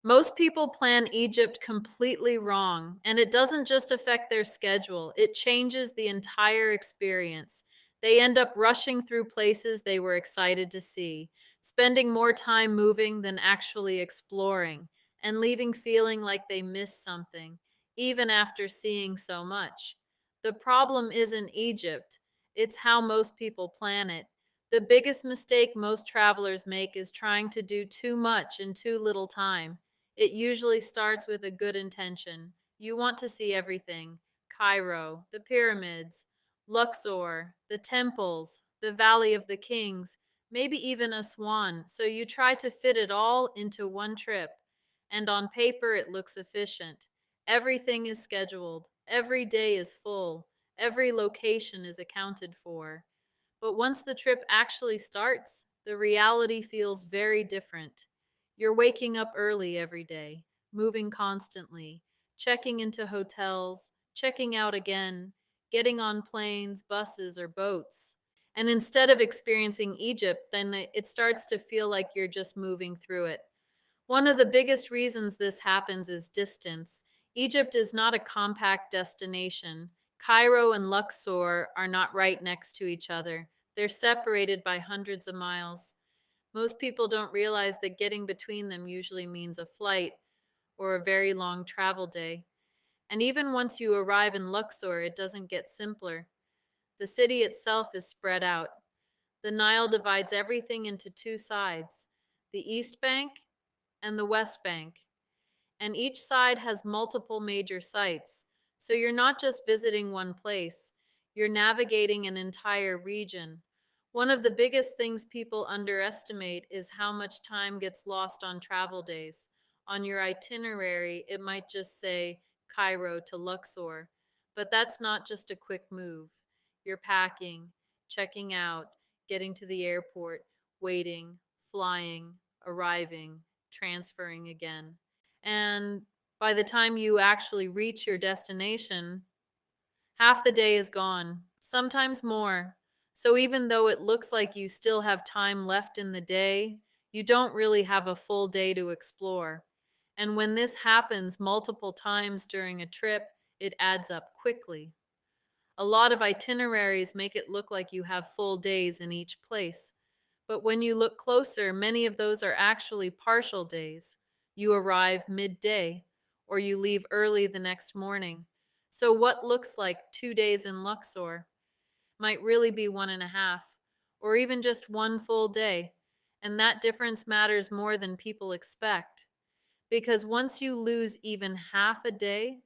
Most people plan Egypt completely wrong, and it doesn't just affect their schedule, it changes the entire experience. They end up rushing through places they were excited to see, spending more time moving than actually exploring, and leaving feeling like they missed something, even after seeing so much. The problem isn't Egypt, it's how most people plan it. The biggest mistake most travelers make is trying to do too much in too little time. It usually starts with a good intention. You want to see everything: Cairo, the pyramids, Luxor, the temples, the Valley of the Kings, maybe even Aswan. So you try to fit it all into one trip. And on paper, it looks efficient. Everything is scheduled, every day is full, every location is accounted for. But once the trip actually starts, the reality feels very different. You're waking up early every day, moving constantly, checking into hotels, checking out again, getting on planes, buses, or boats. And instead of experiencing Egypt, then it starts to feel like you're just moving through it. One of the biggest reasons this happens is distance. Egypt is not a compact destination. Cairo and Luxor are not right next to each other. They're separated by hundreds of miles. Most people don't realize that getting between them usually means a flight or a very long travel day. And even once you arrive in Luxor, it doesn't get simpler. The city itself is spread out. The Nile divides everything into two sides: the East Bank and the West Bank. And each side has multiple major sites. So you're not just visiting one place, you're navigating an entire region. One of the biggest things people underestimate is how much time gets lost on travel days. On your itinerary, it might just say Cairo to Luxor, but that's not just a quick move. You're packing, checking out, getting to the airport, waiting, flying, arriving, transferring again. And by the time you actually reach your destination, half the day is gone, sometimes more. So even though it looks like you still have time left in the day, you don't really have a full day to explore. And when this happens multiple times during a trip, it adds up quickly. A lot of itineraries make it look like you have full days in each place. But when you look closer, many of those are actually partial days. You arrive midday, or you leave early the next morning. So what looks like 2 days in Luxor might really be 1.5, or even just one full day. And that difference matters more than people expect. Because once you lose even half a day,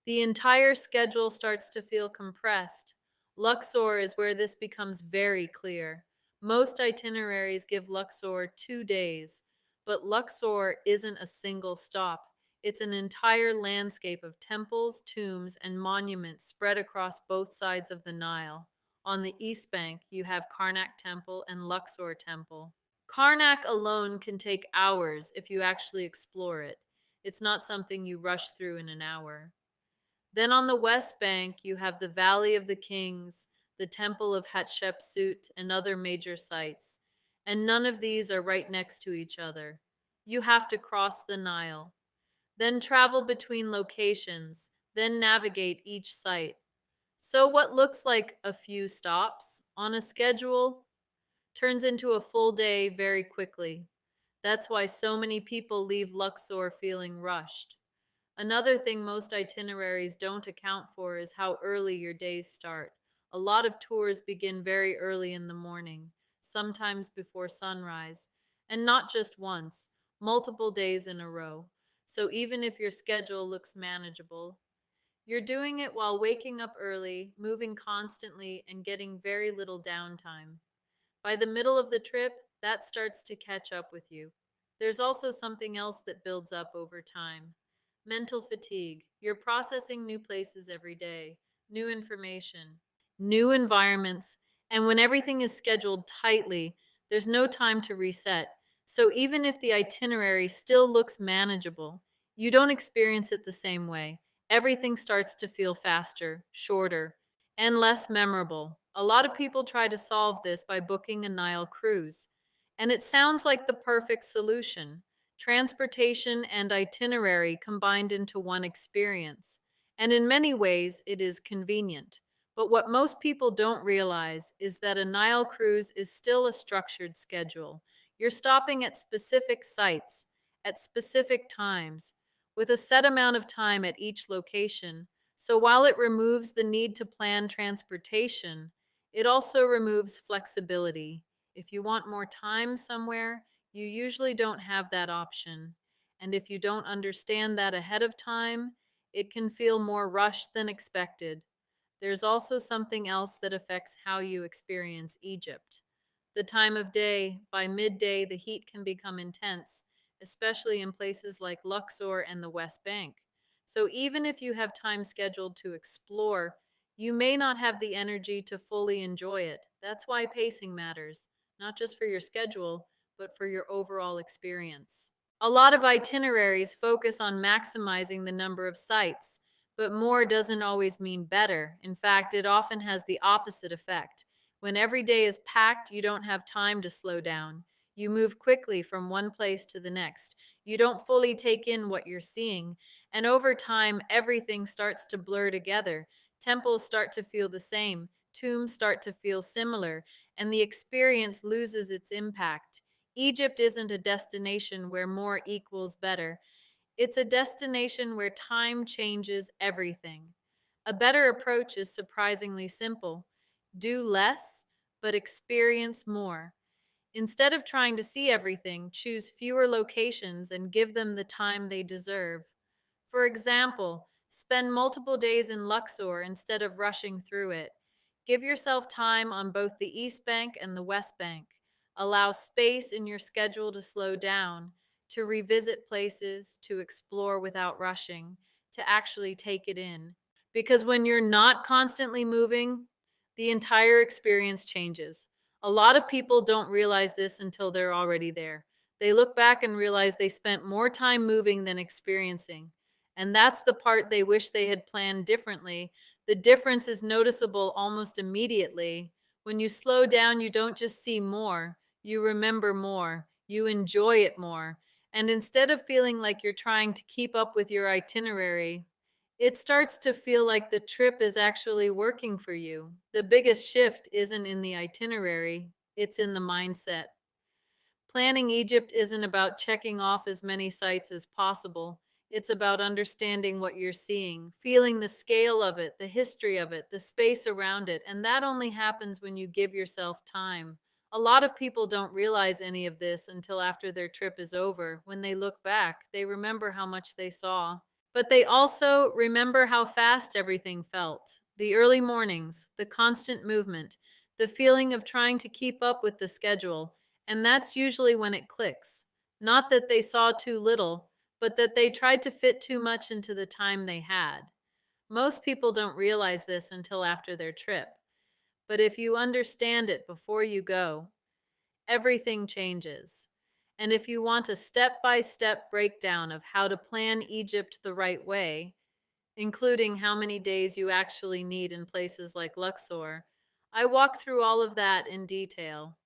the entire schedule starts to feel compressed. Luxor is where this becomes very clear. Most itineraries give Luxor 2 days, but Luxor isn't a single stop. It's an entire landscape of temples, tombs, and monuments spread across both sides of the Nile. On the east bank, you have Karnak Temple and Luxor Temple. Karnak alone can take hours if you actually explore it. It's not something you rush through in an hour. Then on the west bank, you have the Valley of the Kings, the Temple of Hatshepsut, and other major sites. And none of these are right next to each other. You have to cross the Nile, then travel between locations, then navigate each site. So what looks like a few stops on a schedule turns into a full day very quickly. That's why so many people leave Luxor feeling rushed. Another thing most itineraries don't account for is how early your days start. A lot of tours begin very early in the morning, sometimes before sunrise, and not just once, multiple days in a row. So even if your schedule looks manageable, you're doing it while waking up early, moving constantly, and getting very little downtime. By the middle of the trip, that starts to catch up with you. There's also something else that builds up over time: mental fatigue. You're processing new places every day, new information, new environments, and when everything is scheduled tightly, there's no time to reset. So even if the itinerary still looks manageable, you don't experience it the same way. Everything starts to feel faster, shorter, and less memorable. A lot of people try to solve this by booking a Nile cruise, and it sounds like the perfect solution. transportation and itinerary combined into one experience. And in many ways, it is convenient. But what most people don't realize is that a Nile cruise is still a structured schedule. You're stopping at specific sites, at specific times, with a set amount of time at each location. So while it removes the need to plan transportation, it also removes flexibility. If you want more time somewhere, you usually don't have that option. And if you don't understand that ahead of time, it can feel more rushed than expected. There's also something else that affects how you experience Egypt. The time of day. By midday, the heat can become intense, especially in places like Luxor and the West Bank. So even if you have time scheduled to explore, you may not have the energy to fully enjoy it. That's why pacing matters, not just for your schedule, but for your overall experience. A lot of itineraries focus on maximizing the number of sites, but more doesn't always mean better. In fact, it often has the opposite effect. When every day is packed, you don't have time to slow down. You move quickly from one place to the next. You don't fully take in what you're seeing. And over time, everything starts to blur together. Temples start to feel the same, tombs start to feel similar, and the experience loses its impact. Egypt isn't a destination where more equals better. It's a destination where time changes everything. A better approach is surprisingly simple: do less, but experience more. Instead of trying to see everything, choose fewer locations and give them the time they deserve. For example, spend multiple days in Luxor instead of rushing through it. Give yourself time on both the East Bank and the West Bank. Allow space in your schedule to slow down, to revisit places, to explore without rushing, to actually take it in. Because when you're not constantly moving, the entire experience changes. A lot of people don't realize this until they're already there. They look back and realize they spent more time moving than experiencing. And that's the part they wish they had planned differently. The difference is noticeable almost immediately. When you slow down, you don't just see more, you remember more, you enjoy it more. And instead of feeling like you're trying to keep up with your itinerary, it starts to feel like the trip is actually working for you. The biggest shift isn't in the itinerary, it's in the mindset. Planning Egypt isn't about checking off as many sites as possible. It's about understanding what you're seeing, feeling the scale of it, the history of it, the space around it, and that only happens when you give yourself time. A lot of people don't realize any of this until after their trip is over. When they look back, they remember how much they saw. But they also remember how fast everything felt: the early mornings, the constant movement, the feeling of trying to keep up with the schedule. And that's usually when it clicks. Not that they saw too little, but that they tried to fit too much into the time they had. Most people don't realize this until after their trip. But if you understand it before you go, everything changes. And if you want a step by step breakdown of how to plan Egypt the right way, including how many days you actually need in places like Luxor, I walk through all of that in detail.